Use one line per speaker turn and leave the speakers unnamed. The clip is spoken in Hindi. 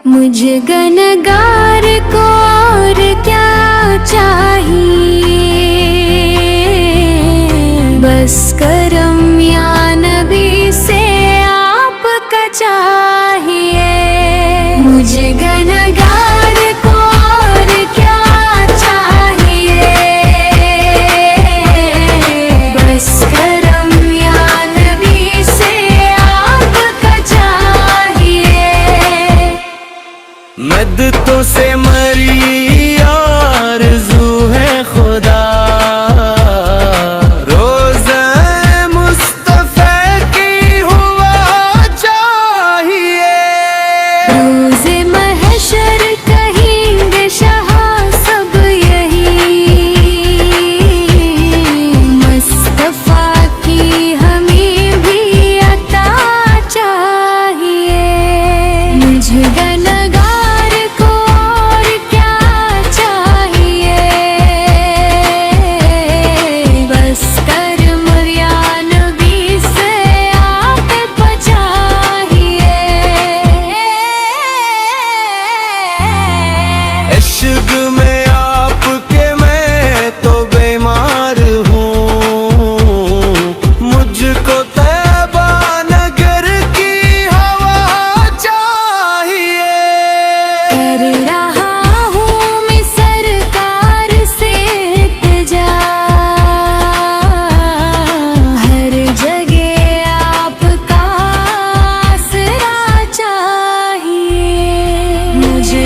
मुझे गनगार को और क्या चाहिए, बस करम या नबी से आपका चाहिए। मुझे गनगार को और क्या चाहिए, बस करम या नबी से आपका चाहिए।
मददों से मरी आरज़ू है खुदा, रोज़े मुस्तफ़ा की हुआ चाहिए।
रोज़े महशर कहेंगे शाह सब यही, मुस्तफ़ा की हमें भी अता चाहिए। मुझे गनगार को और क्या चाहिए, बस करम या नबी से आपको चाहिए।
इश्क में आपके मैं तो बीमार हूँ, मुझको तैबा नगर की हवा चाहिए।
कर रहा हूँ मैं सरकार से इल्तिजा, हर जगह आपका आसरा चाहिए। मुझे